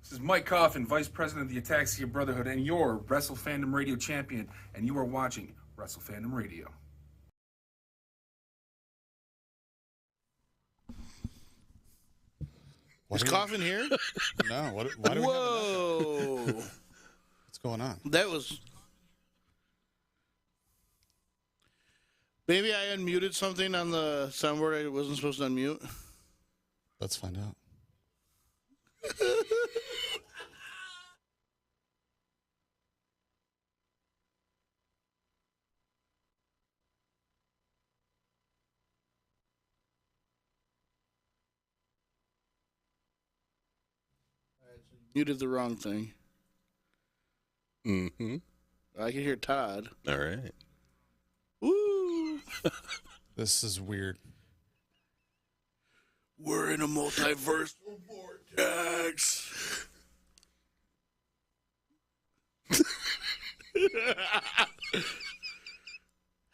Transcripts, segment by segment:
This is Mike Coffin, Vice President of the Ataxia Brotherhood, and your Wrestle Fandom Radio Champion, and you are watching Wrestle Fandom Radio. Is Coffin here? No. Why do we have Whoa. What's going on? That was... Maybe I unmuted something on the soundboard I wasn't supposed to unmute. Let's find out. Muted the wrong thing. Mm-hmm. I can hear Todd. All right. Woo! This is weird. We're in a multiverse vortex.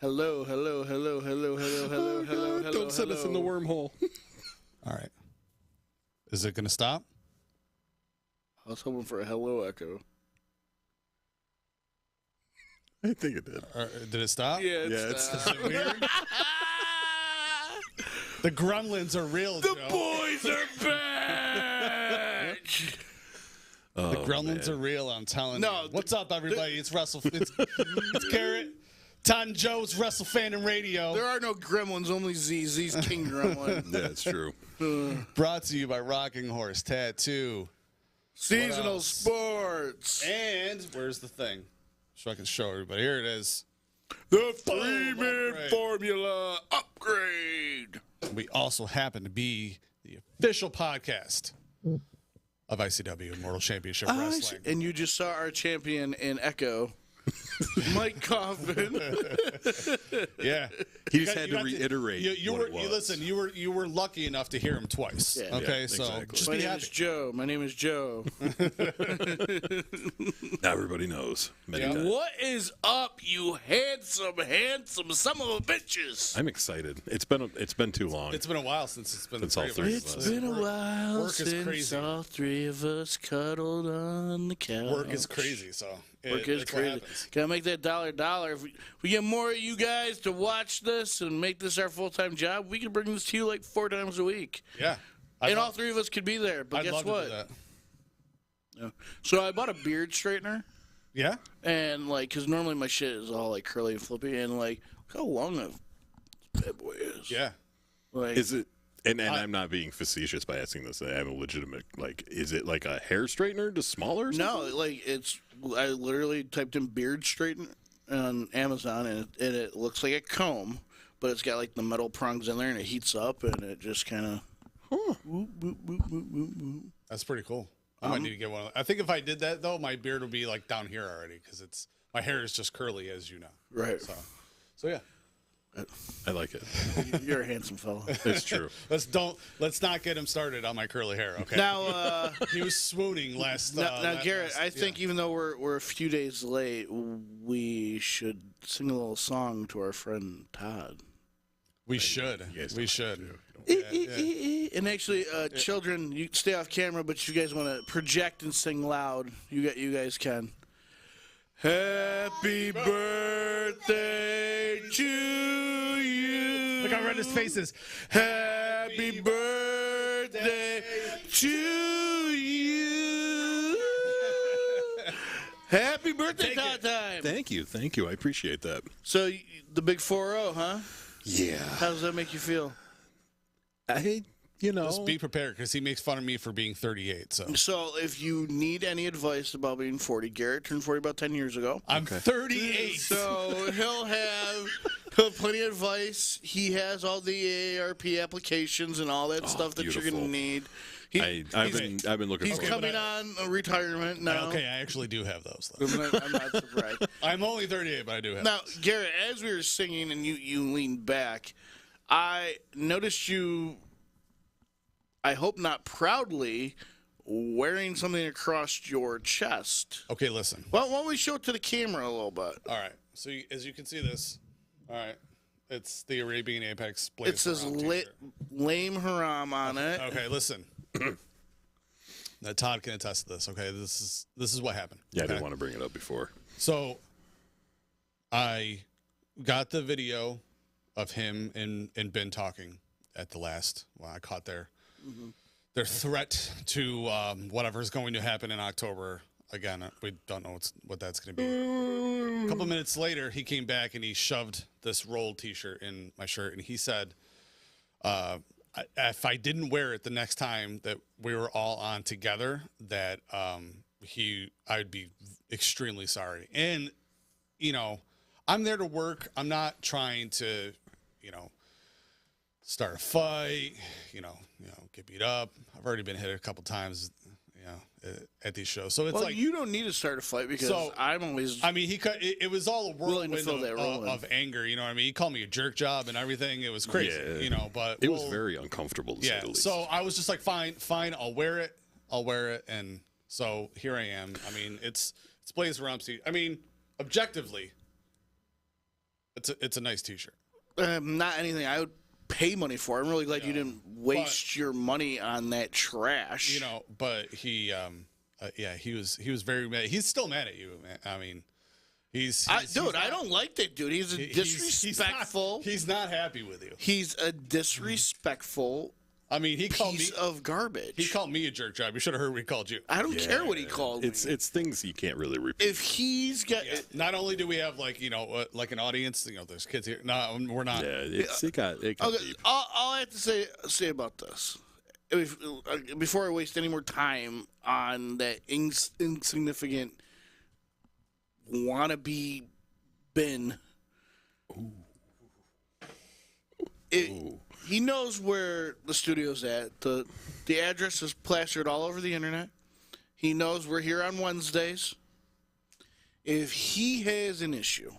Hello. Don't send us in the wormhole. All right. Is it going to stop? I was hoping for a hello echo. I think it did. Did it stop? Yeah, Is it weird? The gremlins are real, the Joe. boys are back. The gremlins are real, I'm telling you. What's up, everybody? It's Wrestle. It's Garrett. Todd and Joe's Wrestle Fandom Radio. There are no gremlins, only Z's King Gremlin. Yeah, it's true. Brought to you by Rocking Horse Tattoo. Seasonal sports. And where's the thing? So I can show everybody. Here it is. The 3-man formula upgrade. We also happen to be the official podcast of ICW Immortal Championship Wrestling. And you just saw our champion in Echo, Mike Coffin. Yeah, He just had to reiterate. Listen, you were lucky enough to hear him twice. Yeah. Okay, Yeah, so exactly. just My be name happy. is Joe. My name is Joe. Now everybody knows. Many times. What is up, you handsome son of a bitches? I'm excited. It's been too long. It's been a while since it's been Since the all three three of of us. us. It's been a while Work is since crazy. all three of us cuddled on the couch. Work is crazy, so Work is it's what crazy. happens. Gotta make that dollar. If we get more of you guys to watch this and make this our full-time job, we can bring this to you like 4 times a week. Yeah, And all 3 of us could be there. But I'd guess love what? to do that. Yeah. So I bought a beard straightener, Yeah, and because normally my shit is all like curly and flippy, and look how long this bad boy is. yeah. Is it? And I'm not being facetious by asking this. I have a legitimate Is it like a hair straightener, just smaller? Or No, something? I literally typed in beard straightener on Amazon, and it looks like a comb, but it's got like the metal prongs in there, and it heats up, and it just kind of. That's pretty cool. I might need to get one. I think if I did that though, my beard would be like down here already because my hair is just curly, as you know. Right. So yeah. I like it. You're a handsome fella. It's true. Let's not get him started on my curly hair. Okay. Now, he was swooning last. now, Garrett, I think even though we're a few days late, we should sing a little song to our friend Todd. We should. We should. And actually, children, you stay off camera, but you guys want to project and sing loud. You guys can. Happy birthday to you. Look how red his face is. Happy birthday to you. Happy birthday, Todd time. Thank you. I appreciate that. So, the big 4-0, huh? Yeah. How does that make you feel? Just be prepared because he makes fun of me for being 38. So if you need any advice about being 40, Garrett turned 40 about 10 years ago. I'm 38. So he'll have plenty of advice. He has all the AARP applications and all that stuff that beautiful. you're going to need. I've been looking He's forward to coming on retirement now. Okay, I actually do have those. Though. I'm not surprised. I'm only 38, but I do have. Now, Garrett, as we were singing and you leaned back, I noticed you, I hope not proudly, wearing something across your chest. Okay, listen. Well, why don't we show it to the camera a little bit? All right. So as you can see this, all right, it's the Arabian Apex Blaze. It says Haram t-shirt. lame haram on it. Okay, listen. Todd can attest to this. Okay, this is what happened. Yeah, okay? I didn't want to bring it up before. So I got the video of him and Ben talking at the last. Well, I caught their threat to whatever's going to happen in October. Again, we don't know what that's going to be. A couple minutes later, he came back and he shoved this rolled T-shirt in my shirt, and he said, if I didn't wear it the next time that we were all on together, that I'd be extremely sorry. And, I'm there to work. I'm not trying to, start a fight, get beat up. I've already been hit a couple times, at these shows. So it's you don't need to start a fight because I'm always. I mean, it was all a whirlwind of anger. You know what I mean? He called me a jerk job and everything. It was crazy. But it was very uncomfortable. To say the least. So I was just like, fine, I'll wear it, and so here I am. I mean, it's Blaze Rumsey. I mean, objectively, it's a nice T-shirt. Not anything I would pay money for. I'm really glad you didn't waste your money on that trash. But he, he was very mad. He's still mad at you, man. I mean, I don't like that dude. He's disrespectful. He's not happy with you. He's a disrespectful. I mean, he called piece of garbage. He called me a jerk job. You should have heard what he called you. I don't care what he called me. It's things you can't really repeat. If he's got, not only do we have like an audience, there's kids here. No, we're not. Yeah, it got deep. All I have to say about this, before I waste any more time on that insignificant wannabe Ben. He knows where the studio's at. The address is plastered all over the internet. He knows we're here on Wednesdays. If he has an issue,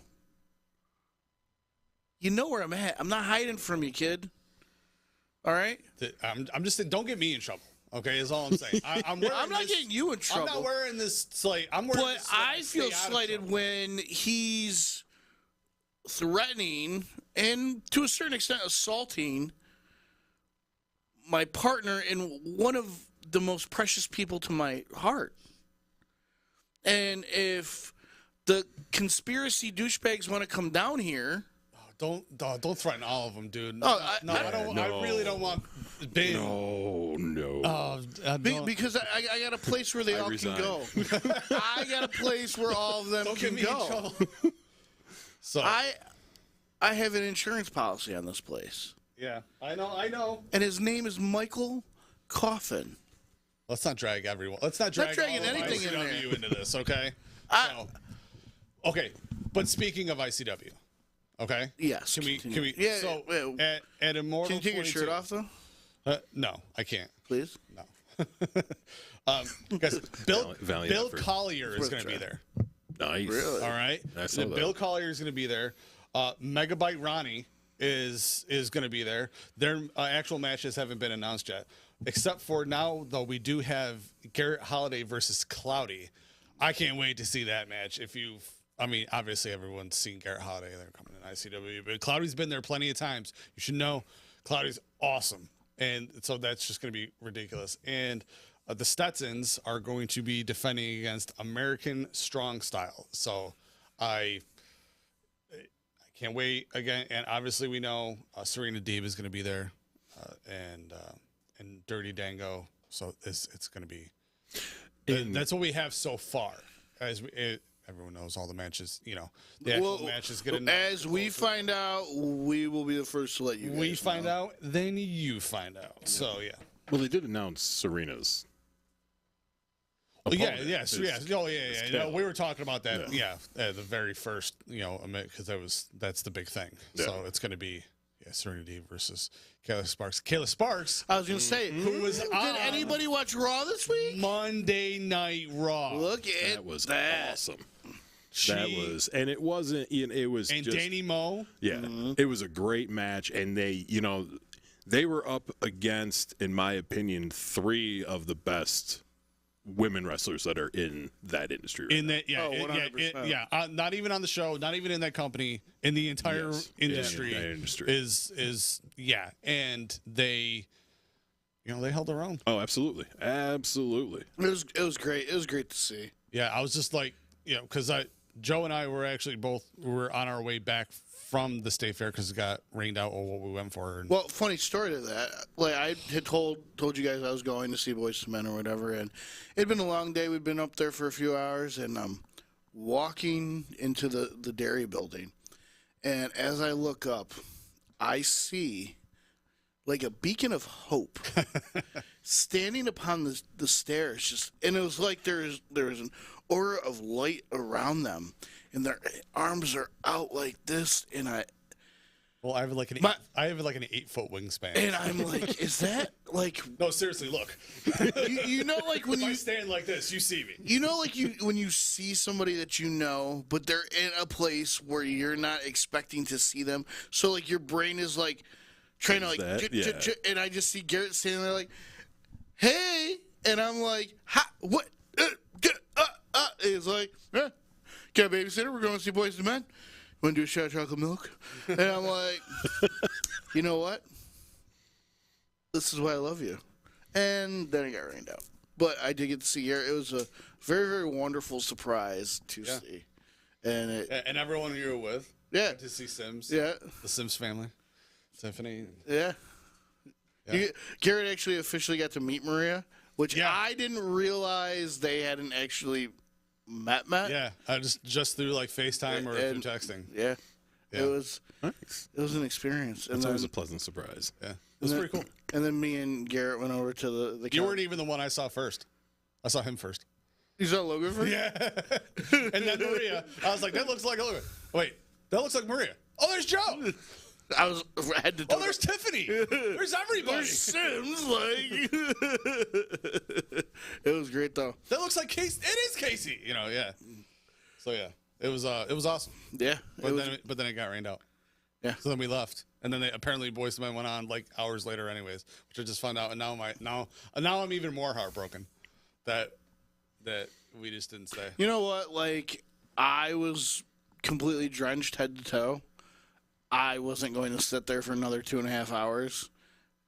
you know where I'm at. I'm not hiding from you, kid. All right? I'm just saying, don't get me in trouble. Okay, is all I'm saying. I'm not getting you in trouble. I'm not wearing this slate. But I feel slighted when he's threatening and to a certain extent assaulting my partner and one of the most precious people to my heart. And if the conspiracy douchebags want to come down here, don't threaten all of them, dude. I really don't want Ben. No. Because I got a place where they all can go. I got a place where all of them can go. So I have an insurance policy on this place. Yeah, I know. And his name is Michael Coffin. Let's not drag everyone. Let's not drag anything in there. into this, okay? Okay, but speaking of ICW, okay? Yes. Can we? Yeah. So at Immortal, can you take your shirt off though? No, I can't. Please. No. Guys, Bill effort. Collier is going to be there. Nice. Really? All right. Bill Collier is going to be there. Megabyte Ronnie is going to be there. Their actual matches haven't been announced yet, except for now, though, we do have Garrett Holiday versus Cloudy. I can't wait to see that match. Obviously everyone's seen Garrett Holiday. They're coming in ICW, but Cloudy's been there plenty of times. You should know Cloudy's awesome. And so that's just going to be ridiculous. And the Stetsons are going to be defending against American Strong Style. So I can't wait again. And obviously we know Serena Deeb is going to be there, and Dirty Dango. So it's going to be. That's what we have so far. Everyone knows all the matches. The actual matches get announced. As we find out, we will be the first to let you guys We find out, then you find out. Yeah. So yeah. Well, they did announce Serena's. Yeah. No, we were talking about that. Yeah, the very first, because that's the big thing. Yeah. So it's going to be Serena Deeb versus Kayla Sparks. Kayla Sparks. I was going to say, who was on did anybody watch Raw this week? Monday Night Raw. Look at that was that. Awesome. And it wasn't. It was. And just, Danny Moe. Yeah, It was a great match, and they were up against, in my opinion, 3 of the best women wrestlers that are in that industry. Right in that, not even on the show, not even in that company, in the entire industry. In that industry is and they, they held their own. Oh, absolutely. Absolutely. It was great. It was great to see. Yeah, I was just like, because Joe and I were actually were on our way back from the state fair because it got rained out on what we went for. And Well, funny story to that. Like I had told you guys I was going to see Boys to Men or whatever, and it'd been a long day. We'd been up there for a few hours, and walking into the dairy building, and as I look up, I see like a beacon of hope standing upon the stairs, and it was like there was an aura of light around them, and their arms are out like this, and I have like an 8-foot wingspan. and I'm like, is that like No, seriously, look. you know, like when If I you stand like this, you see me. you know, like when you see somebody that you know, but they're in a place where you're not expecting to see them, so like your brain is like trying to like, and I just see Garrett standing there like, hey, and I'm like, what? He's like, got a babysitter. We're going to see Boys to Men. Want to do a shot of chocolate milk? And I'm like, you know what? This is why I love you. And then it got rained out. But I did get to see her. It was a very, very wonderful surprise to see. And everyone you were with. Yeah. To see Sims. Yeah. The Sims family. Tiffany. Yeah. Garrett actually officially got to meet Maria, which I didn't realize they hadn't actually met. Yeah, just through like FaceTime or through texting. Yeah. It was Nice. It was an experience. It's always a pleasant surprise. Yeah, it was pretty cool. And then me and Garrett went over to the You weren't even the one I saw first. I saw him first. You saw Logan first? Yeah. And then Maria. I was like, that looks like Logan. Wait, that looks like Maria. Oh, there's Joe. I had to. Oh, there's Tiffany. There's everybody. There's Sims. Like, it was great though. That looks like Casey. It is Casey. Yeah. So yeah, it was awesome. Yeah. But then it got rained out. Yeah. So then we left, and then apparently Boys to Men went on like hours later, anyways, which I just found out, and now I'm even more heartbroken that we just didn't stay. You know what? Like, I was completely drenched head to toe. I wasn't going to sit there for another 2.5 hours.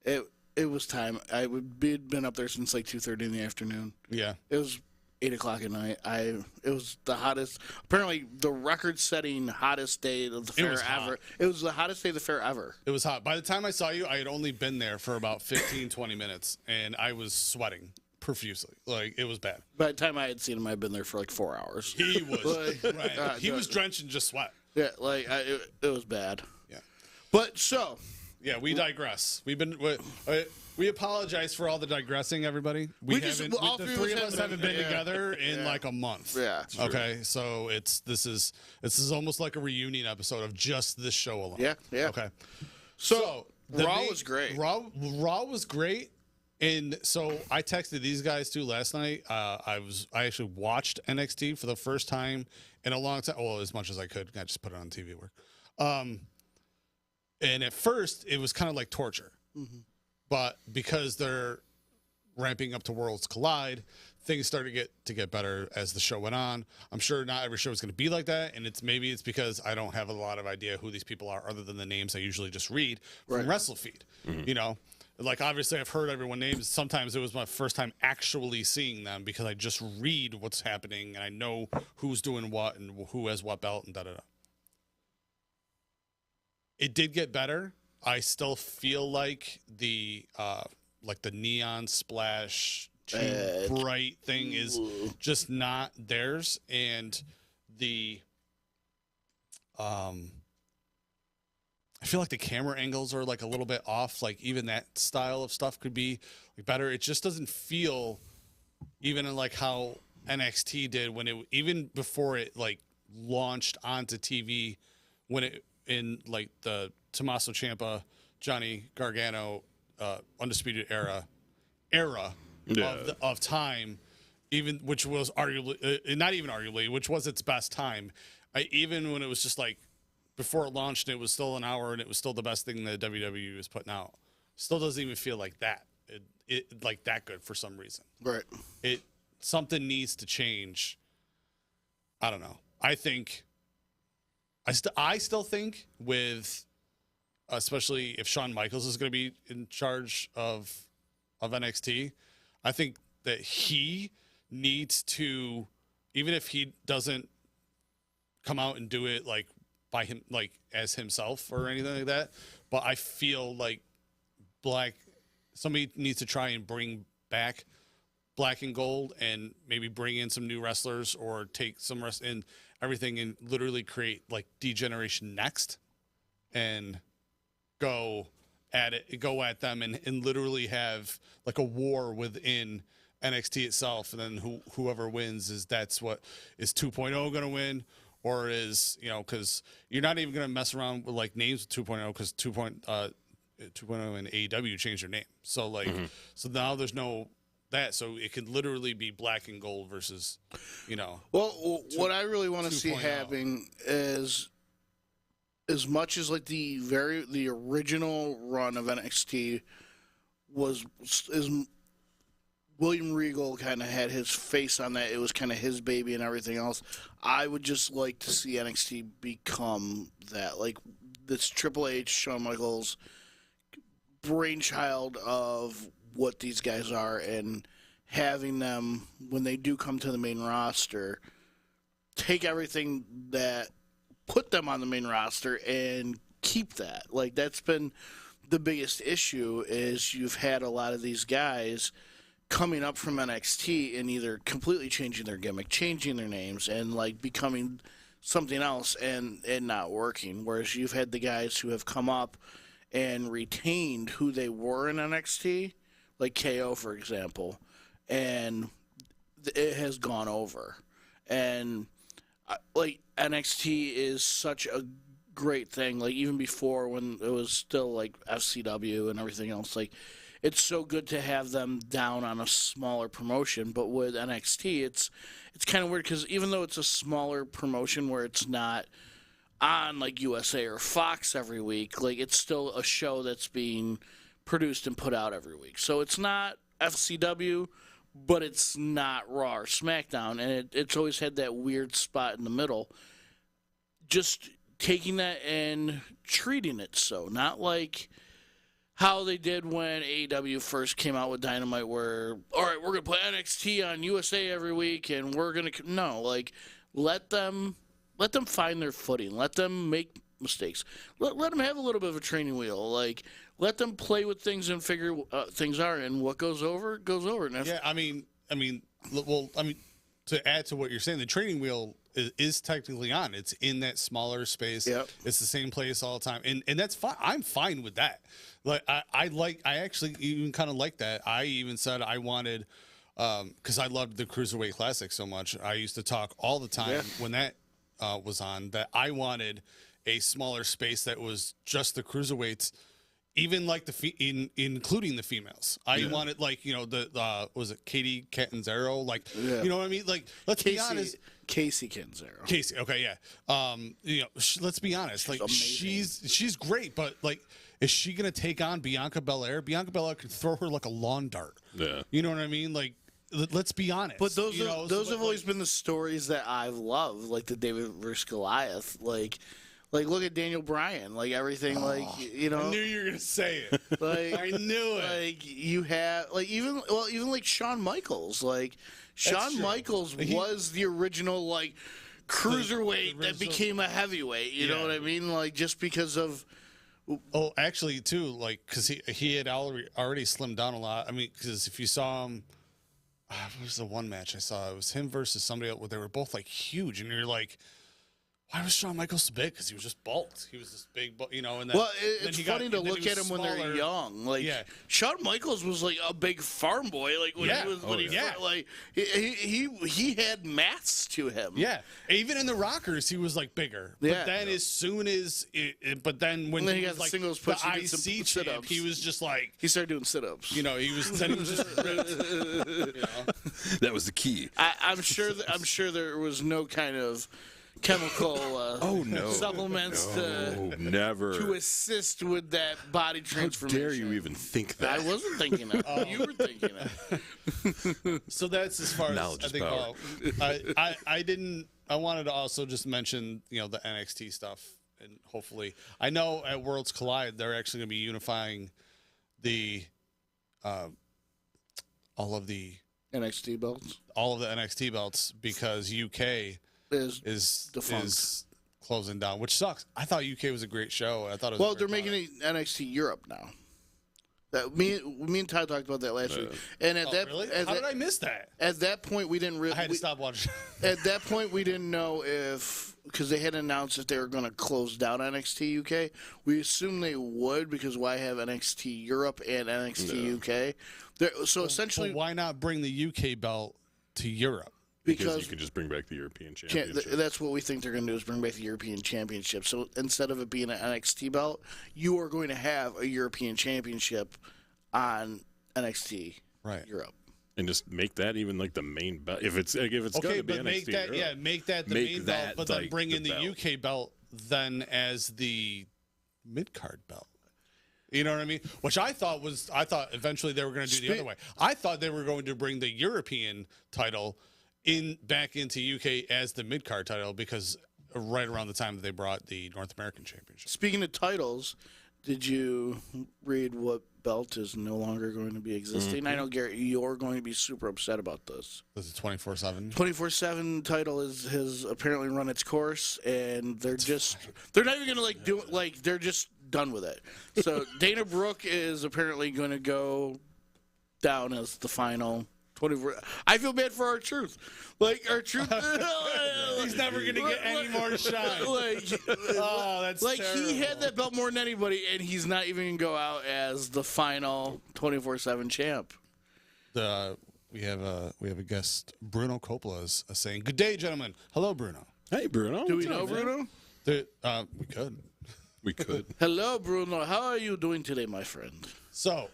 It was time. We'd been up there since like 2:30 in the afternoon. Yeah. It was 8 o'clock at night. It was the hottest, apparently the record-setting hottest day of the fair ever. It was the hottest day of the fair ever. It was hot. By the time I saw you, I had only been there for about 15, 20 minutes, and I was sweating profusely. Like, it was bad. By the time I had seen him, I'd been there for like 4 hours. He was Like, he was drenched in just sweat. Yeah, like it was bad. Yeah. But so. Yeah, we digress. We apologize for all the digressing, everybody. The three of us haven't been together in like a month. Yeah. Okay, so this is almost like a reunion episode of just this show alone. Yeah. Yeah. Okay. So Raw was great. Raw was great. And so I texted these guys too last night. I actually watched NXT for the first time in a long time. Well, as much as I could. I just put it on TV at work. And at first it was kind of like torture. Mm-hmm. But because they're ramping up to Worlds Collide, things started to get better as the show went on. I'm sure not every show is going to be like that, and maybe it's because I don't have a lot of idea who these people are other than the names I usually just read from Wrestle Feed. Mm-hmm. Like obviously I've heard everyone names. Sometimes it was my first time actually seeing them because I just read what's happening and I know who's doing what and who has what belt and da-da-da. It did get better. I still feel like the neon splash too bright thing is just not theirs, and I feel like the camera angles are like a little bit off. Like even that style of stuff could be like better. It just doesn't feel even in like how NXT did when even before it like launched onto TV when it in like the Tommaso Ciampa, Johnny Gargano, Undisputed Era of time, even which was arguably not even arguably, which was its best time. Even when it was just like before it launched, it was still an hour and it was still the best thing that WWE was putting out. Still doesn't even feel like that. It like that good for some reason. Right. Something needs to change. I don't know. I think. I still think with, especially if Shawn Michaels is going to be in charge of of NXT. I think that he needs to, even if he doesn't come out and do it like by him, like as himself or anything like that, but I feel like somebody needs to try and bring back Black and Gold and maybe bring in some new wrestlers or take some rest in everything and literally create like D-Generation Next and go at them and literally have like a war within NXT itself, and then whoever wins that's what is 2.0 going to win, or is, you know, because you're not even going to mess around with like names with 2.0 because 2.0 and AEW changed their name, so like so now there's no that, so it could literally be Black and Gold versus, you know. Well, what I really want to see happening is, as much as like the original run of NXT is William Regal kind of had his face on that. It was kind of his baby and everything else. I would just like to see NXT become that. Like, this Triple H, Shawn Michaels brainchild of what these guys are, and having them, when they do come to the main roster, take everything that put them on the main roster and keep that. Like, that's been the biggest issue, is you've had a lot of these guys coming up from NXT and either completely changing their gimmick, changing their names, and like becoming something else and not working. Whereas you've had the guys who have come up and retained who they were in NXT, like KO, for example, and it has gone over. And like, NXT is such a great thing. Like, even before, when it was still like FCW and everything else, like, it's so good to have them down on a smaller promotion. But with NXT, it's kind of weird, because even though it's a smaller promotion where it's not on like USA or Fox every week, like, it's still a show that's being produced and put out every week. So it's not FCW, but it's not Raw or SmackDown, and it's always had that weird spot in the middle. Just taking that and treating it so, not like how they did when AEW first came out with Dynamite, where, all right, we're going to put NXT on USA every week, and we're going to... No, like, let them find their footing. Let them make mistakes. Let them have a little bit of a training wheel. Like, let them play with things and figure things out, and what goes over, goes over. And yeah, I mean, to add to what you're saying, the training wheel is technically on. It's in that smaller space. Yep. It's the same place all the time, and that's fine. I'm fine with that. Like, I actually even kind of like that. I even said I wanted, because I loved the Cruiserweight Classic so much. I used to talk all the time when that was on, that I wanted a smaller space that was just the cruiserweights, even like including the females. I wanted, like, you know, the was it Katie Catanzaro? Like, you know what I mean? Like, let's be honest. Casey Catanzaro. Casey, okay, yeah. You know, let's be honest. Like, she's great, but like, is she gonna take on Bianca Belair? Bianca Belair could throw her like a lawn dart. Yeah. You know what I mean? Like, let's be honest. But those have always been the stories that I've loved, like the David versus Goliath. Like, look at Daniel Bryan. Like, everything, like, you know. I knew you were gonna say it. Like, I knew it. Like, you have, like, even like Shawn Michaels. Like, Shawn Michaels was the original, like, cruiserweight that became a heavyweight. You know what I mean? Like, just because of. Oh, actually, too, like, because he had already slimmed down a lot. I mean, because if you saw him, what was the one match I saw? It was him versus somebody else where they were both, like, huge. And you're like, why was Shawn Michaels so big? Because he was just bulked. He was this big, you know. And then, well, it's funny to look at him when they're young. Like, Shawn Michaels was like a big farm boy. Like, when he was, like, he had mass to him. Yeah, even in the Rockers, he was like bigger. But then as soon as, but then when he was like singles push, the IC champ, he was just like, he started doing sit-ups. You know, he was just ripped, you know? That was the key. I'm sure there was no kind of chemical supplements to assist with that body transformation. How dare you even think that? I wasn't thinking it. You were thinking it. So that's as far knowledge as I think. I didn't. I wanted to also just mention, you know, the NXT stuff, and hopefully, I know at Worlds Collide they're actually going to be unifying the all of the NXT belts NXT belts because UK is defunct. Closing down, which sucks. I thought UK was a great show. I thought it was. Well, they're making it NXT Europe now. Me and Ty talked about that last week. And at that, really? at How that, did I miss that? At that point, we didn't really. I had to stop watching. At that point, we didn't know because they had announced that they were going to close down NXT UK. We assumed they would because why have NXT Europe and NXT UK? So essentially, But why not bring the UK belt to Europe? Because you can just bring back the European Championship. That's what we think they're going to do is bring back the European Championship. So instead of it being an NXT belt, you are going to have a European Championship on NXT Europe. And just make that even like the main belt. If it's going to be NXT make that Europe, make that the main belt, but then bring in the UK belt then as the mid card belt. You know what I mean? Which I thought eventually they were going to do the other way. I thought they were going to bring the European title back into UK as the mid card title because right around the time that they brought the North American Championship. Speaking of titles, did you read what belt is no longer going to be existing? I know, Garrett, you're going to be super upset about this. This is 24/7. 24/7 title has apparently run its course, and they're not even going to do it. They're just done with it. So Dana Brooke is apparently going to go down as the final 24. I feel bad for R-Truth. R-Truth. He's never going to get any more shine. That's terrible. He had that belt more than anybody, and he's not even going to go out as the final 24/7 champ. We have a guest, Bruno Coppola, is saying, "Good day, gentlemen." Hello, Bruno. Hey, Bruno. Do we know Bruno? We could. We could. Hello, Bruno. How are you doing today, my friend? So,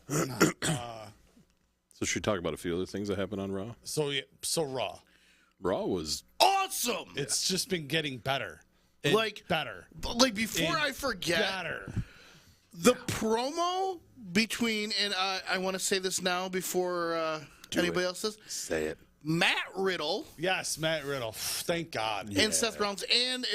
So should we talk about a few other things that happened on Raw? so Raw. Raw was Awesome. It's just been getting better. Better. Before I forget, Better. the promo between, and I want to say this now before anybody else does. say it. Matt Riddle Yes, Matt Riddle. Thank God. and Seth Rollins, and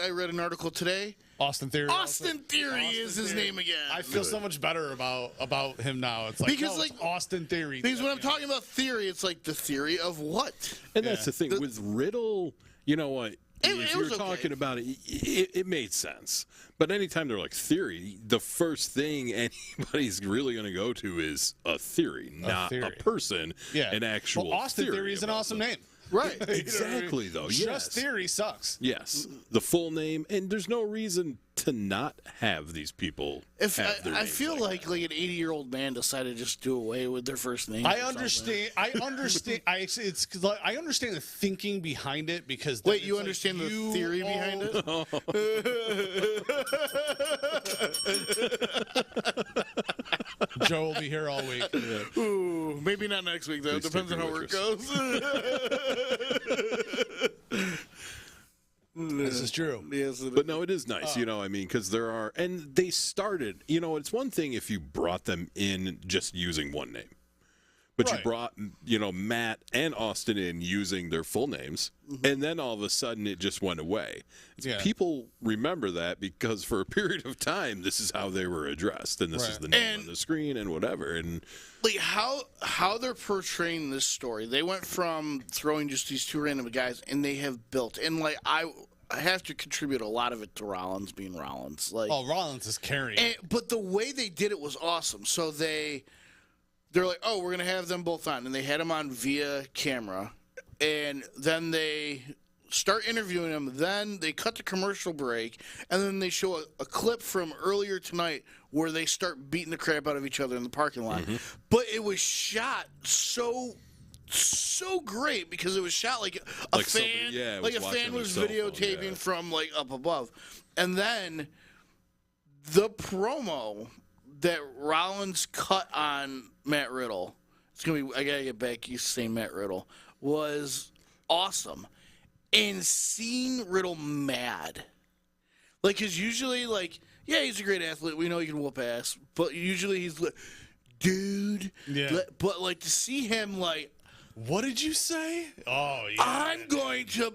I read an article today. Austin Theory. Austin Theory is his name again. I feel so much better about him now. It's it's Austin Theory. Because when I'm talking about theory, it's like the theory of what? And that's the thing. With Riddle, you know what? If you're talking about it, it made sense. But anytime they're like theory, the first thing anybody's really going to go to is a theory, not a person, an actual Austin Theory is an awesome name. Right. Exactly, though. Yes. Just Theory sucks. Yes. The full name, and there's no reason to not have these people have their I names feel like an 80-year-old man decided to just do away with their first name. I understand. I understand the thinking behind it because. Wait, you understand the theory behind it? Joe will be here all week. Ooh, maybe not next week though. Please Depends on take how your work goes. This is true. Yes, But no, it is nice, because there are, and they started, it's one thing if you brought them in just using one name. But you brought, Matt and Austin in using their full names, and then all of a sudden it just went away. People remember that because for a period of time, this is how they were addressed, and this is the name on the screen and whatever. And how they're portraying this story, they went from throwing just these two random guys, and they have built, and I have to contribute a lot of it to Rollins being Rollins. Rollins is carrying. But the way they did it was awesome. So they're like, oh, we're going to have them both on. And they had them on via camera. And then they start interviewing them. Then they cut the commercial break. And then they show a clip from earlier tonight where they start beating the crap out of each other in the parking lot. But it was shot so great because it was shot like a fan. A fan was videotaping from up above. And then the promo that Rollins cut on Matt Riddle, it's gonna be, I gotta get back used to saying Matt Riddle, was awesome. And seeing Riddle mad, cause usually he's a great athlete, we know he can whoop ass, but usually he's like, dude, but to see him what did you say? Oh yeah, I'm going to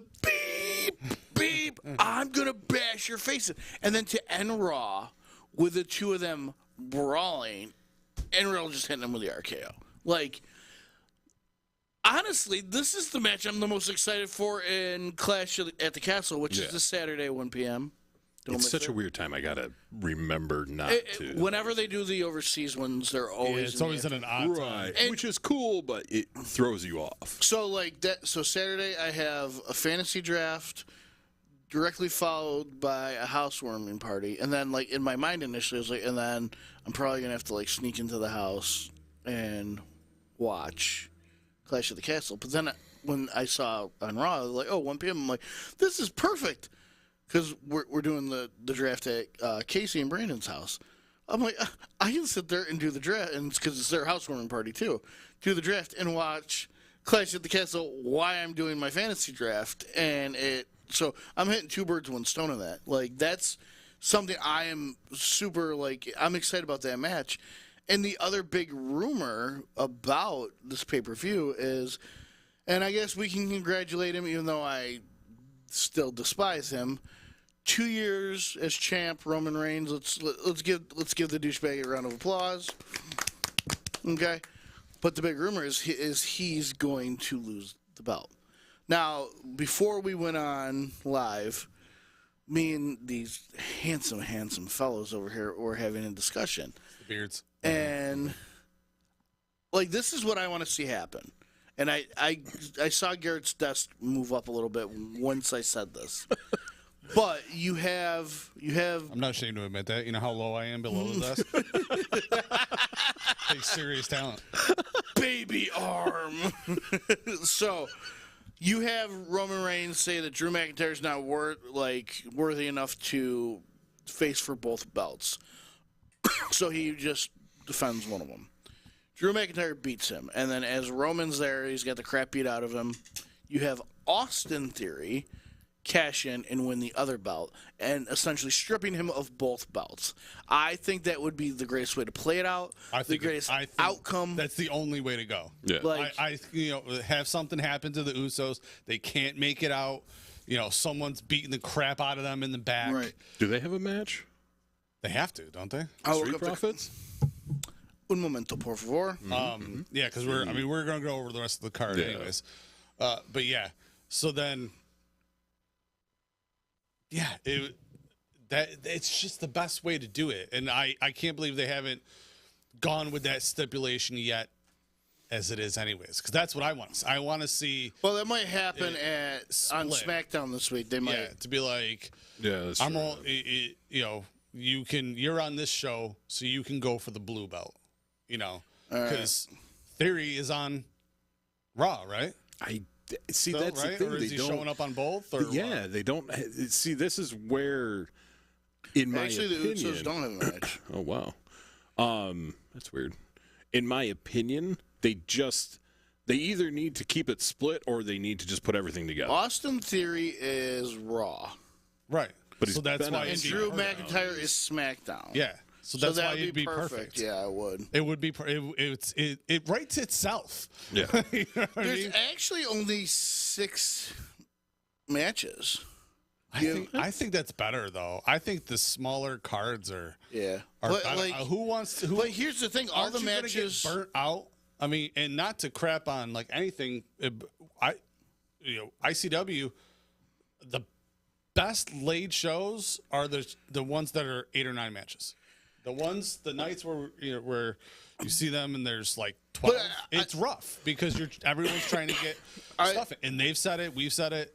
beep, I'm gonna bash your face in. And then to end Raw with the two of them brawling, and Riddle just hitting him with the RKO. Honestly, this is the match I'm the most excited for in Clash at the Castle, which is this Saturday, 1 p.m. Don't It's miss such it. a weird time. I gotta remember not to. Whenever they do the overseas ones, they're always it's always in an odd time. Right, which is cool, but it throws you off. So like that. So Saturday, I have a fantasy draft, directly followed by a housewarming party, and then like in my mind initially, I was like, and then I'm probably gonna have to like sneak into the house and watch Clash of the Castle. But then when I saw on Raw, I was like, oh, 1 p.m. I'm like, this is perfect. Because we're doing the draft at Casey and Brandon's house. I'm like, I can sit there and do the draft, and it's because it's their housewarming party too. Do the draft and watch Clash at the Castle while I'm doing my fantasy draft, so I'm hitting two birds, one stone in that. Like that's something I am super I'm excited about that match. And the other big rumor about this pay-per-view is, and I guess we can congratulate him, even though I still despise him. 2 years as champ, Roman Reigns. Let's give the douchebag a round of applause. Okay, but the big rumor is he's going to lose the belt. Now, before we went on live, me and these handsome fellows over here were having a discussion. The beards. And this is what I want to see happen. And I saw Garrett's desk move up a little bit once I said this. But you have. I'm not ashamed to admit that. You know how low I am below the desk? Take serious talent. Baby arm. So you have Roman Reigns say that Drew McIntyre's not worthy enough to face for both belts. So he just defends one of them. Drew McIntyre beats him, and then as Roman's there, he's got the crap beat out of him. You have Austin Theory cash in and win the other belt, and essentially stripping him of both belts. I think that would be the greatest way to play it out. I think outcome. That's the only way to go. Yeah, I have something happen to the Usos. They can't make it out. Someone's beating the crap out of them in the back. Right. Do they have a match? They have to, don't they? Street Profits? Un momento, por favor. Yeah, because we're going to go over the rest of the card anyways. But yeah, so then, yeah, it's just the best way to do it, and I can't believe they haven't gone with that stipulation yet, as it is anyways, because that's what I want to see. I want to see. Well, that might happen on SmackDown this week. They might to be like, that's I'm true. all, you're on this show, so you can go for the blue belt, because Theory is on Raw, right? I see. Still, That's right? the thing. Or is he showing up on both? Or yeah, what? they don't see. This is where, in my actually opinion, the Usos don't have a match. Oh wow, that's weird. In my opinion, they either need to keep it split or they need to just put everything together. Austin Theory is Raw, Right. But so he's that's been why on and it'd be Drew perfect. McIntyre is SmackDown. Yeah. So that's why that'd it'd be perfect. Yeah, it would. It would be. It writes itself. Yeah. You know what I There's mean? actually only 6 matches. I think that's better though. I think the smaller cards are. Yeah, Are but better. Who wants to? but here's the thing: all Aren't the you gonna matches. get burnt out. I mean, and not to crap on anything. ICW, the best laid shows are the ones that are 8 or 9 matches. The nights where where you see them and there's 12. But it's rough because everyone's trying to get stuff in. And they've said it, we've said it.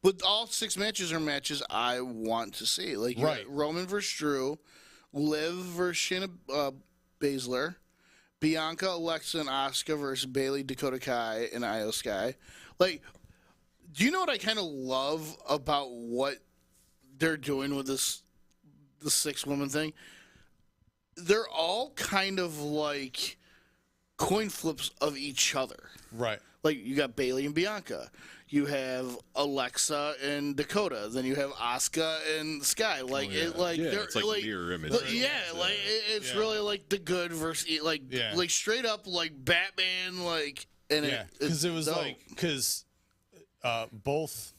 But all 6 matches are matches I want to see. You Right. got Roman versus Drew, Liv versus Shayna Baszler, Bianca, Alexa, and Asuka versus Bayley, Dakota Kai, and Io Sky. Do you know what I kind of love about what they're doing with the 6-woman thing? They're all kind of like coin flips of each other. Right. You got Bayley and Bianca. You have Alexa and Dakota. Then you have Asuka and Sky. it's like mirror image. It's really like the good versus straight up Batman. Yeah, because it was dope. because both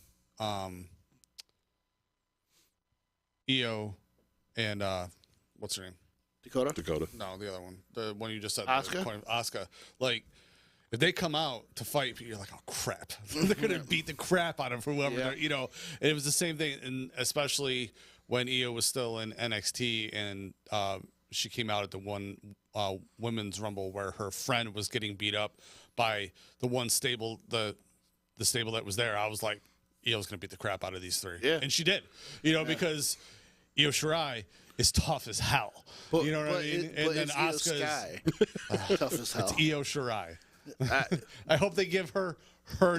Io and what's her name? Dakota. No, the other one, the one you just said, Asuka? Asuka. if they come out to fight, you're like, oh crap, they're gonna beat the crap out of whoever. Yeah. You know, and it was the same thing, and especially when Io was still in NXT, and she came out at the one women's rumble where her friend was getting beat up by the one stable, the stable that was there. I was like, Io's gonna beat the crap out of these three, and she did. You know, because Io Shirai is tough as hell. But, you know what I mean? And then Asuka's tough as hell. it's Io Shirai. I hope they give her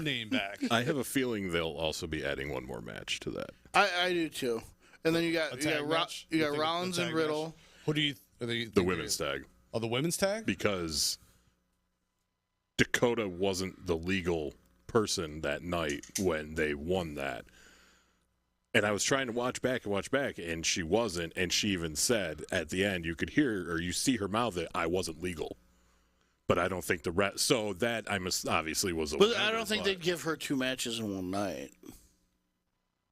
name back. I have a feeling they'll also be adding one more match to that. I do too. And then you got match? you You got think Rollins a and tag Riddle. match? Who do you? The women's tag. Oh, the women's tag? Because Dakota wasn't the legal person that night when they won that. And I was trying to watch back, and she wasn't. And she even said at the end, you could hear or you see her mouth that I wasn't legal. But I don't think the rest. So that obviously was a. But I don't think they'd give her 2 matches in one night.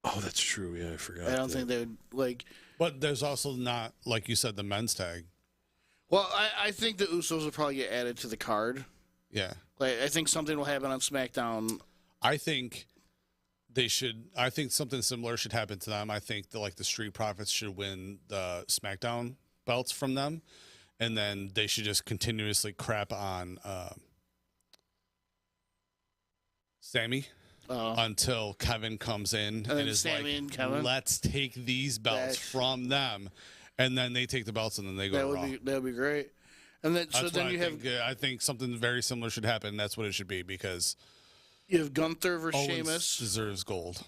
Oh, that's true. Yeah, I forgot. I don't think they would like. But there's also not, like you said, the men's tag. Well, I think the Usos will probably get added to the card. Yeah. Like I think something will happen on SmackDown. I think they should. I think something similar should happen to them. I think the Street Profits should win the SmackDown belts from them, and then they should just continuously crap on Sammy until Kevin comes in and is Sammy like, and Kevin? "Let's take these belts from them," and then they take the belts and then they go to Raw. That would be great. And then That's so then what you have I think something very similar should happen. That's what it should be because you have Gunther versus Owens Sheamus deserves gold.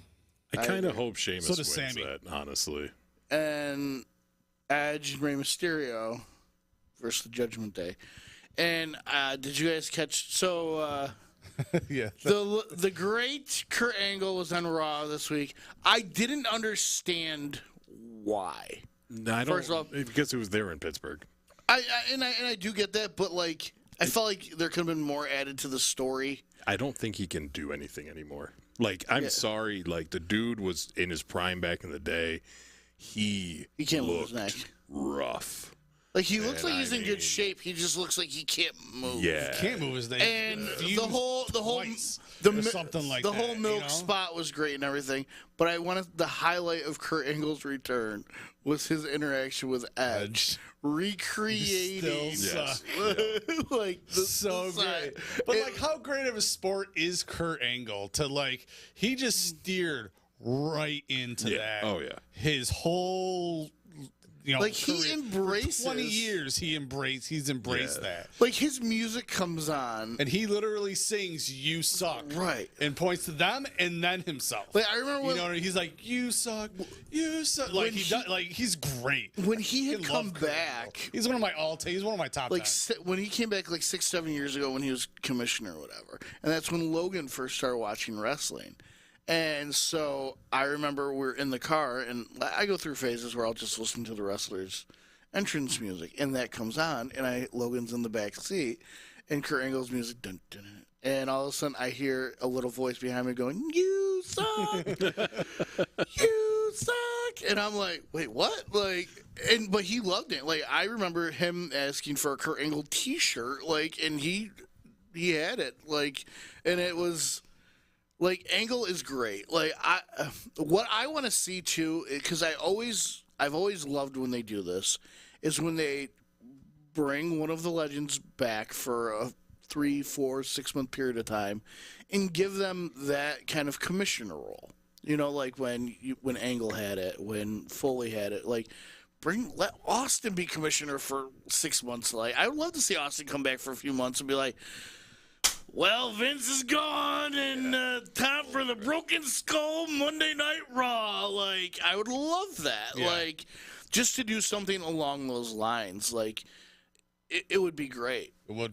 I kind of hope Sheamus So does wins Sammy. that, honestly. and Edge and Rey Mysterio versus the Judgment Day. And did you guys catch? So Yeah. the great Kurt Angle was on Raw this week. I didn't understand why. No, I don't. First off- because it was there in Pittsburgh. I do get that, but like I felt like there could have been more added to the story. I don't think he can do anything anymore. Like, I'm sorry. Like, the dude was in his prime back in the day. He can't move looked his neck. rough. Like he looks And like he's I in mean- good shape. He just looks like he can't move. Yeah. Can't move his name. And the whole or something like the that, whole milk you know? spot was great and everything, but I wanted the highlight of Kurt Angle's return was his interaction with Edge, recreating Still Yes. like the so side. great. But like, how great of a sport is Kurt Angle to like? He just steered right into Yeah. that. Oh, yeah. His whole, Like, he career. embraces- For 20 years. He's embraced Yeah. that. Like his music comes on. And he literally sings "You suck," Right. and points to them and then himself. Like I remember when, you know, he's like, "You suck, you suck." Like he's great. when he had I come love Kurt back. Angle. He's one of my He's one of my top. Like 10. when he came back like 6-7 years ago when he was commissioner or whatever, and that's when Logan first started watching wrestling. And so I remember we're in the car, and I go through phases where I'll just listen to the wrestlers' entrance music, and that comes on, and Logan's in the back seat, and Kurt Angle's music, dun, dun, dun, and all of a sudden I hear a little voice behind me going, "You suck, you suck," and I'm like, "Wait, what?" But he loved it. Like I remember him asking for a Kurt Angle T-shirt, and he had it, and it was. Like Angle is great. Like what I want to see too, because I've always loved when they do this, is when they bring one of the legends back for a 3, 4, 6 month period of time, and give them that kind of commissioner role. You know, like when Angle had it, when Foley had it, like. Let Austin be commissioner for 6 months. Like I would love to see Austin come back for a few months and be like, "Well, Vince is gone, and time for the Broken Skull Monday Night Raw." Like, I would love that. Yeah. Like, just to do something along those lines. Like, it would be great. It would.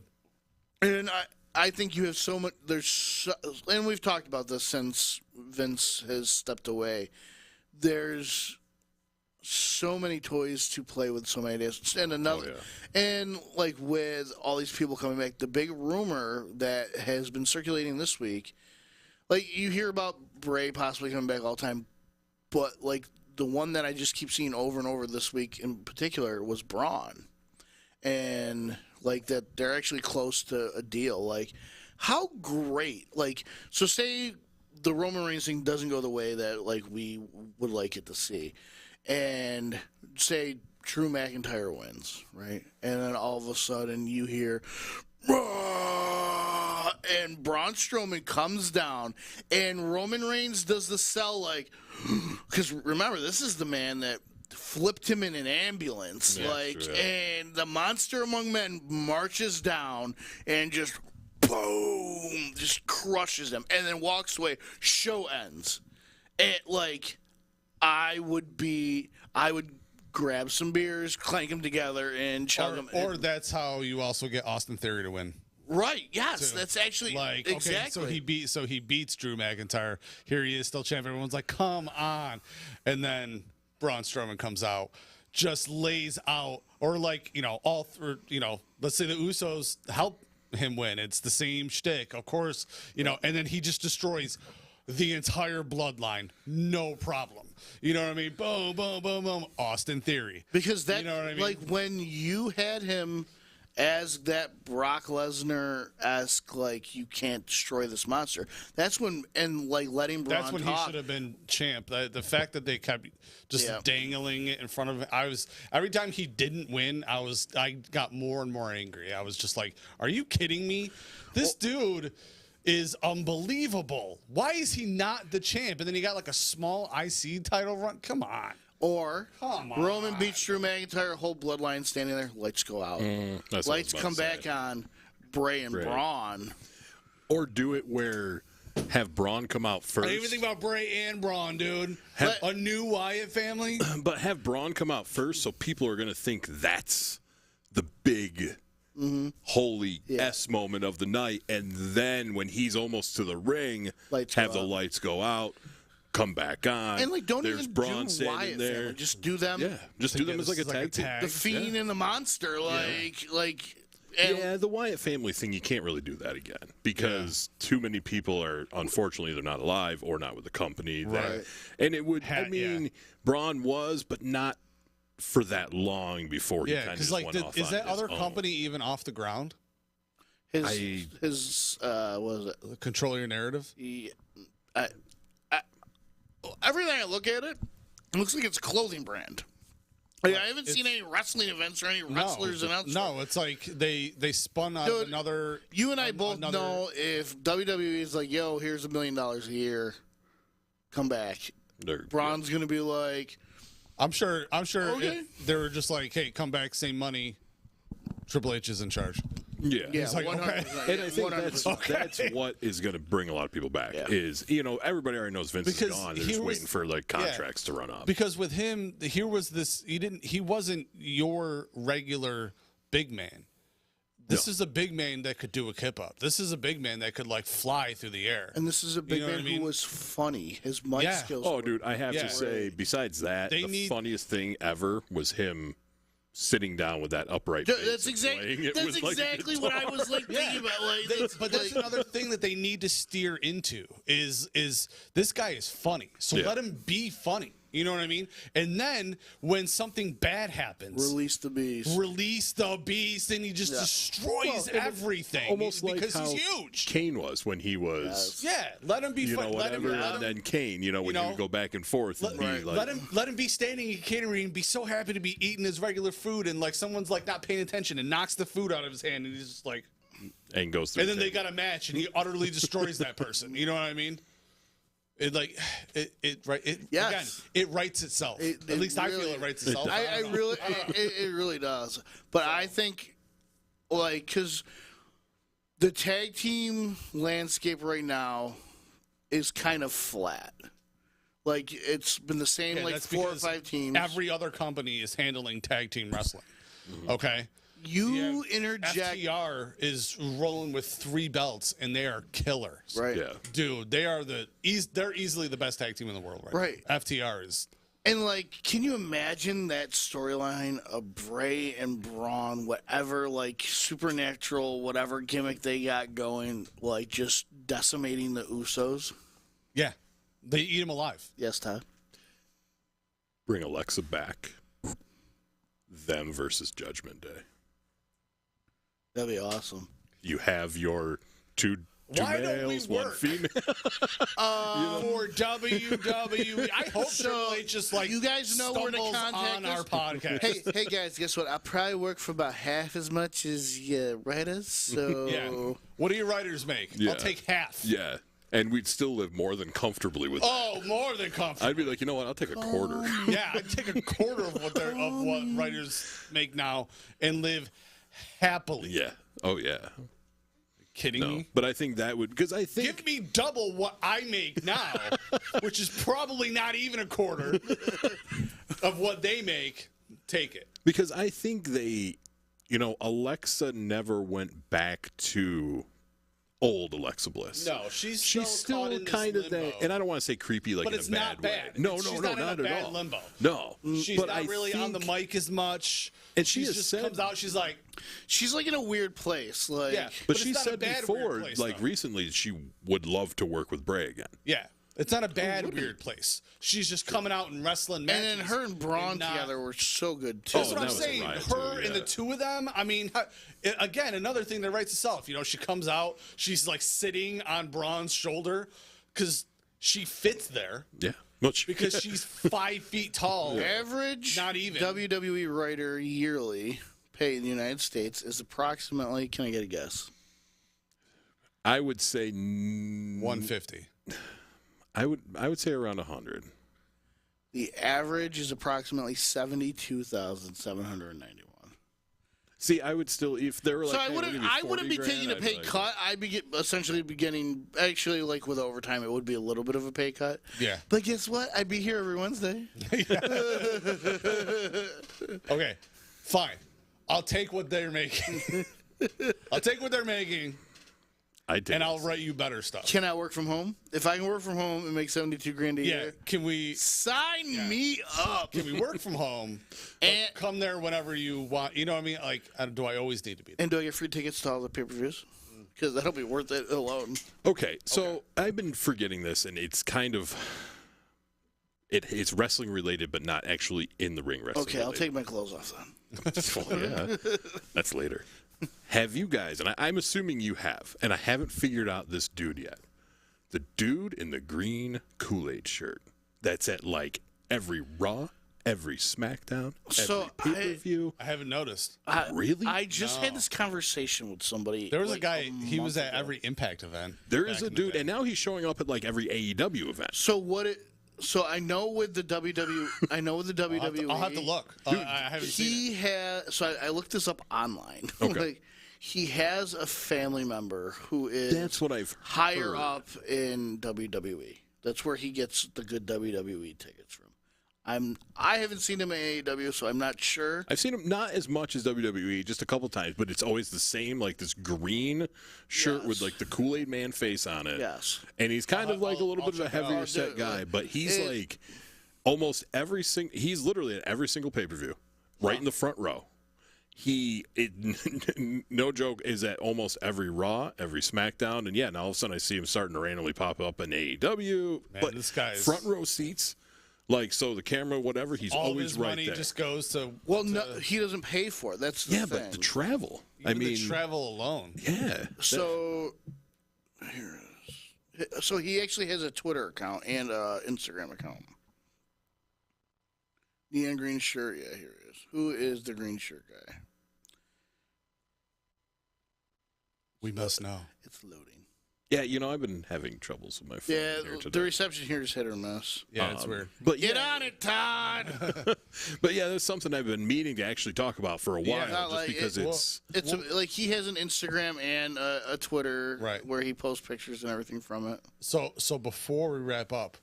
And I think you have so much. And we've talked about this since Vince has stepped away. There's so many toys to play with, so many days, and another, and like with all these people coming back, the big rumor that has been circulating this week, like you hear about Bray possibly coming back all the time, but like the one that I just keep seeing over and over this week in particular was Braun, and like that they're actually close to a deal. Like how great, like, so say the Roman Reigns thing doesn't go the way that, like, we would like it to see, and say Drew McIntyre wins, right? And then all of a sudden you hear, "Rah!" and Braun Strowman comes down, and Roman Reigns does the sell, like, because remember, this is the man that flipped him in an ambulance, and the Monster Among Men marches down and just boom, just crushes him, and then walks away. Show ends. And like, I would grab some beers, clank them together, and chug them. Or that's how you also get Austin Theory to win. Right? Yes, that's actually like exactly. Okay, so he beats Drew McIntyre. Here he is, still champion. Everyone's like, "Come on!" And then Braun Strowman comes out, just lays out, or like all through. Let's say the Usos help him win. It's the same shtick, of course. And then he just destroys the entire bloodline, no problem. You know what I mean? Boom, boom, boom, boom. Austin Theory. Because that, you know what I mean? like when you had him as that Brock Lesnar-esque, like, you can't destroy this monster. That's when, and like letting Braun That's when talk. he should have been champ. The fact that they kept just dangling it in front of him. Every time he didn't win, I got more and more angry. I was just like, are you kidding me? This dude is unbelievable. Why is he not the champ? And then he got like a small IC title run. Come on. Or Roman beats Drew McIntyre, whole bloodline standing there, lights go out. Lights come back on, Bray and Braun. Or do it where have Braun come out first. I didn't even think about Bray and Braun, dude. A new Wyatt family. But have Braun come out first so people are going to think that's the big holy S moment of the night. And then when he's almost to the ring, have the lights go out. Come back on, and like don't There's even Braun do Wyatt standing there. family. Just do them. Yeah, just do them as like a tag team. The Fiend and the Monster, the Wyatt family thing. You can't really do that again because too many people are unfortunately they're not alive or not with the company. Right, and it would. Braun was, but not for that long before he kind of just went off. Is that other company even off the ground? His what is it? Control Your Narrative. Everything I look at it looks like it's a clothing brand. Like, I haven't seen any wrestling events or any wrestlers announced. No, it's like they spun out another. You and I both know if WWE is like, "Yo, here's $1 million a year, come back." Braun's gonna be like, "I'm sure." Okay. They were just like, "Hey, come back, same money." Triple H is in charge. Yeah, it's like, okay. And I think that's what is going to bring a lot of people back. Is everybody already knows Vince is gone. They're just waiting for like contracts to run up. Because with him, here was this. He wasn't your regular big man. This is a big man that could do a kip up. This is a big man that could like fly through the air. And this is a big man who was funny. His mic skills. Oh, dude, I have to say, besides that, the funniest thing ever was him sitting down with that upright. That's exactly what I was like thinking about. But that's another thing that they need to steer into is this guy is funny, so let him be funny. You know what I mean? And then when something bad happens, release the beast, and he just destroys everything. Almost because like how he's huge. Kane was when he was. Let him be funny. And then Kane, when he would go back and forth. Let him be standing in catering and be so happy to be eating his regular food, and like someone's like not paying attention and knocks the food out of his hand, and he's just like, and goes through. And then they got a match, and he utterly destroys that person. You know what I mean? It writes itself. At least I feel it writes itself. It really does. But I think, because the tag team landscape right now is kind of flat. Like, it's been the same, 4 or 5 teams. Every other company is handling tag team wrestling. Okay? You interject. FTR is rolling with 3 belts, and they are killers. Right. Yeah. Dude, they're easily the best tag team in the world right now. FTR is. And, can you imagine that storyline of Bray and Braun, whatever, supernatural, whatever gimmick they got going, just decimating the Usos? Yeah. They eat them alive. Yes, Todd. Bring Alexa back. Them versus Judgment Day. That'd be awesome. You have your two Why don't we males, one work? female. For WWE. I hope Triple H just like you guys know where to stumbles contact on us. our podcast. Hey guys, guess what? I probably work for about half as much as you write us. So Yeah. What do your writers make? Yeah. I'll take half. Yeah, and we'd still live more than comfortably with that. Oh, more than comfortable. I'd be like, you know what? I'll take a quarter. Yeah, I'd take a quarter of what writers make now and live happily. Yeah. Oh yeah. Kidding No, me? but I think that would because I think Give me double what I make now, which is probably not even a quarter of what they make. Take it. because I think they, Alexa never went back to old Alexa Bliss. No, she's She's still caught still in this kind of limbo. that, and I don't want to say creepy like But in it's a not bad way. bad. No, She's no, not in a not at bad all. limbo. No, She's but not I really on the think- mic as much. And she She has just said- comes out. She's like, she's like in a weird place. Like, yeah. But it's she not a said bad, before, weird place, like though. recently, she would love to work with Bray again. Yeah. It's not a bad, weird place. She's just coming out and wrestling matches. and then her and Braun not- together were so good too. That's what that I'm was a saying. riot, Her too, and the yeah. two of them. I mean, again, another thing that writes itself. She comes out. She's like sitting on Braun's shoulder because she fits there Yeah, much because she's 5 feet tall. Average Not even. WWE writer yearly pay in the United States is approximately. Can I get a guess? I would say 150. I would say around 100. The average is approximately 72,791. See, I would still if they were like, So hey, we'll give you I wouldn't 40 be taking a grand, pay I'd be like, cut. I'd be essentially beginning actually like with overtime. It would be a little bit of a pay cut. Yeah. But guess what? I'd be here every Wednesday. Okay, fine. I'll take what they're making. I'll take what they're making, I did. and I'll write you better stuff. Can I work from home? If I can work from home and make 72 grand a Yeah. year, Can we? sign me up. Can we work from home? And- But come there whenever you want. You know what I mean? Like, do I always need to be there? And do I get free tickets to all the pay-per-views? Because that'll be worth it alone. Okay, so I've been forgetting this, and it's kind of it's wrestling related, but not actually in the ring wrestling. Okay, I'll take my clothes off then. Well, yeah, that's later. Have you guys? And I'm assuming you have, and I haven't figured out this dude yet. The dude in the green Kool-Aid shirt. That's at like every Raw, every SmackDown, So every pay-per-view. I haven't noticed. Really? I just had this conversation with somebody. There was like, a guy. He was month at ago. every Impact event. There back is a in the dude, day. and now he's showing up at like every AEW event. So I know with the WWE. I know with the WWE. I'll have to look. I haven't seen it. He has. So I looked this up online. Okay. Like, he has a family member who is That's what I've higher heard. up in WWE. That's where he gets the good WWE tickets from. I haven't seen him in AEW, so I'm not sure. I've seen him not as much as WWE, just a couple times, but it's always the same, like this green shirt with Yes. like the Kool-Aid Man face on it. Yes. And he's kind of like a little I'll bit of a check it out. heavier I'll set do it. guy, but he's It- like almost every single. He's literally at every single pay-per-view, right in the front row. No joke, is at almost every Raw, every SmackDown, and yeah, now all of a sudden I see him starting to randomly pop up in AEW. Man, but this guy's- front row seats, like so the camera, whatever, he's All of always his right money there. just goes to Well, no, he doesn't pay for it. That's the Yeah, thing. but the travel. even the travel alone. Yeah. So here it is. So he actually has a Twitter account and an Instagram account. Neon green shirt. Yeah, here it is. Who is the green shirt guy? We must know. It's loading. Yeah, I've been having troubles with my phone Yeah, here the today. reception here is hit or miss. Yeah, it's weird. But Get yeah, on it, Todd. but yeah, that's something I've been meaning to actually talk about for a while, not just like because it- it's It's like he has an Instagram and a Twitter, Right. where he posts pictures and everything from it. So before we wrap up,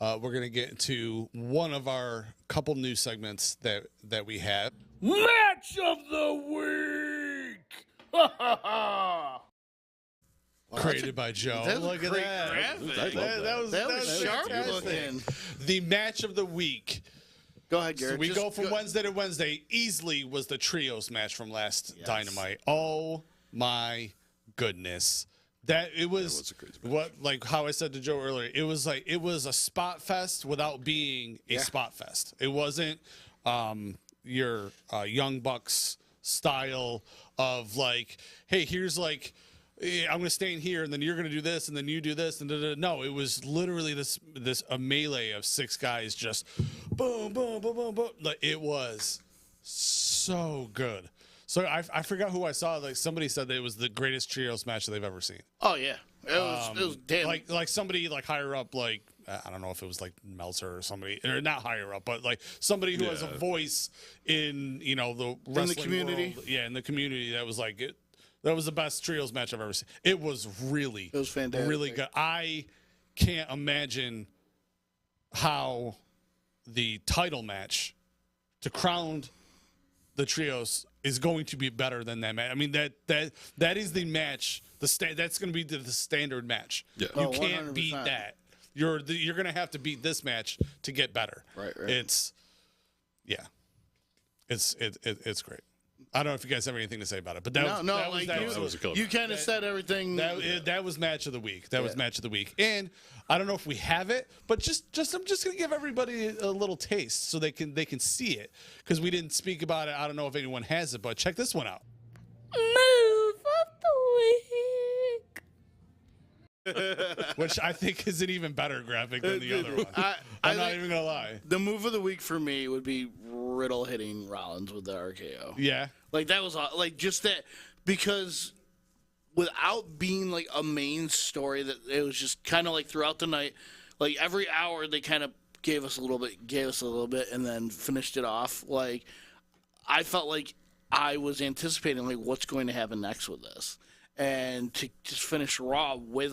we're gonna get into one of our couple news segments that we have. Match of the week! Created by Joe. That's a Look at great that. graphic. That was sharp fantastic. looking. The match of the week. Go ahead, So Garrett. we Just go from Wednesday to Wednesday. Easily was the trios match from last Yes. Dynamite. Oh my goodness. That it was a crazy match. what like how I said to Joe earlier. It was a spot fest without being a spot fest. It wasn't your Young Bucks style of like, hey, here's like I'm going to stay in here, and then you're going to do this, and then you do this, and no, it was literally this a melee of 6 guys just boom, boom, boom, boom, boom. Like, it was so good. So I forgot who I saw. Like, somebody said that it was the greatest trios match that they've ever seen. Oh yeah, it was damn. Like somebody like higher up, like I don't know if it was like Meltzer or somebody, or not higher up, but like somebody who has a voice in the wrestling community. world. Yeah, in the community, that was like it. That was the best trios match I've ever seen. It was fantastic. really good. I can't imagine how the title match to crown the trios is going to be better than that match. I mean, that is the match. That's going to be the standard match. Yeah. You can't 100%. beat that. You're going to have to beat this match to get better. Right. It's great. I don't know if you guys have anything to say about it, but that was a killer. You kind of said everything. That was match of the week. That was match of the week, and I don't know if we have it, but just I'm just gonna give everybody a little taste so they can see it, because we didn't speak about it. I don't know if anyone has it, but check this one out. Move of the week. Which I think is an even better graphic than the other one. I'm not even gonna lie. The move of the week for me would be Riddle hitting Rollins with the RKO. Yeah. Like, that was like just that, because without being like a main story, that it was just kind of like throughout the night, like every hour they kind of gave us a little bit, and then finished it off. Like, I felt like I was anticipating like what's going to happen next with this, and to just finish Raw with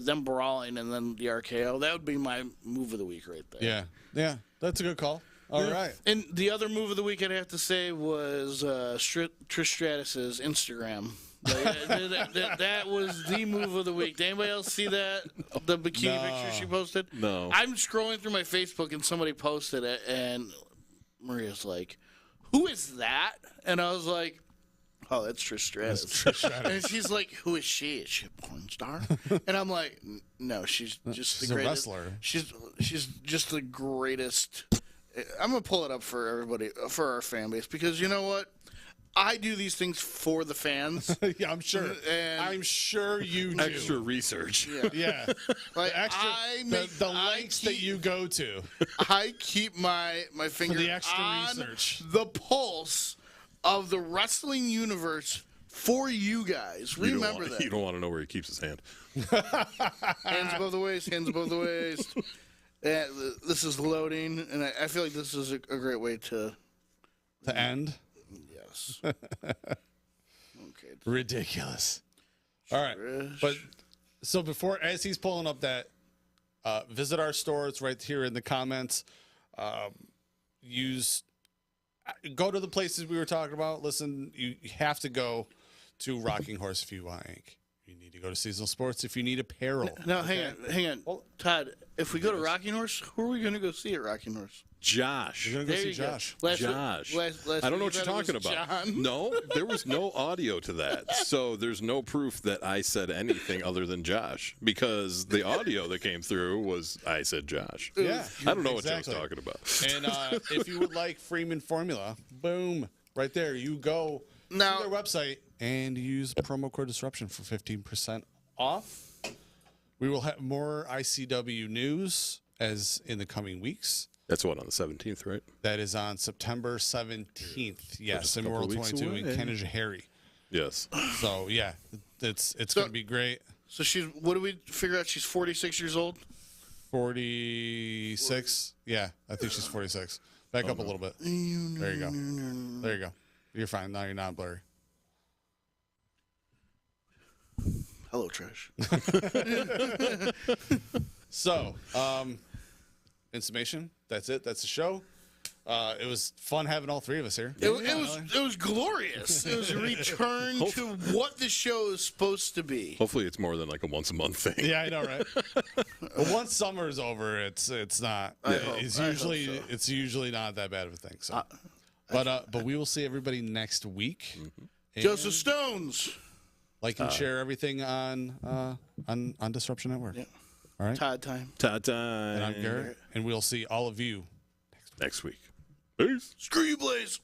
them brawling and then the RKO, that would be my move of the week right there. Yeah, that's a good call. All right. And the other move of the week I'd have to say was Trish Stratus's Instagram. That was the move of the week. Did anybody else see that? The bikini picture she posted? No. I'm scrolling through my Facebook and somebody posted it, and Maria's like, "Who is that?" And I was like, "Oh, that's Trish Stratus." And she's like, "Who is she? Is she a porn star?" And I'm like, "No, she's just the greatest. a wrestler. She's just the greatest." I'm gonna pull it up for everybody, for our fan base, because you know what? I do these things for the fans. Yeah, I'm sure. And I'm sure you do. Extra research. Yeah. like, the lengths that you go to. I keep my finger the extra on research. the pulse of the wrestling universe for you guys. Remember that. You don't want to know where he keeps his hand. Hands above the waist, hands above the waist. This is loading, and I feel like this is a great way to end. Yes. Okay. Ridiculous. All right. But so as he's pulling up that, visit our store. It's right here in the comments. Go to the places we were talking about. Listen, you have to go to Rocking Horse if you want ink. You need to go to Seasonal Sports if you need apparel. Now, hang on. Well, Todd, if we go to Rocking Horse, who are we going to go see at Rocking Horse? Josh. You're going to go see Josh. Josh. I don't know what you're talking about. John. No, there was no audio to that. So there's no proof that I said anything other than Josh, because the audio that came through was I said Josh. Yeah. I don't know what Joe's talking about. And if you would like Freeman Formula, boom, right there. You go to their website and use promo code Disruption for 15% off. We will have more ICW news as in the coming weeks. That's what, on the 17th, right? That is on September 17th. Yes, in World 22 in Kanajahari. Yes. So yeah, it's going to be great. So what do we figure out? She's 46 years old. 46. Yeah, I think she's 46. Back up a little bit. There you go. There you go. You're fine. Now you're not blurry. Hello, Trish. So, in summation, that's it. That's the show. It was fun having all three of us here. It was glorious. It was a return to what the show is supposed to be. Hopefully, it's more than like a once a month thing. Yeah, I know, right? But once summer's over, it's not. It's usually not that bad of a thing. So, but we will see everybody next week. Mm-hmm. Joseph Stones. Like and share everything on Disruption Network. Yeah. All right. Todd time. And I'm Garrett, and we'll see all of you next week. Peace. Screw you, Blaze.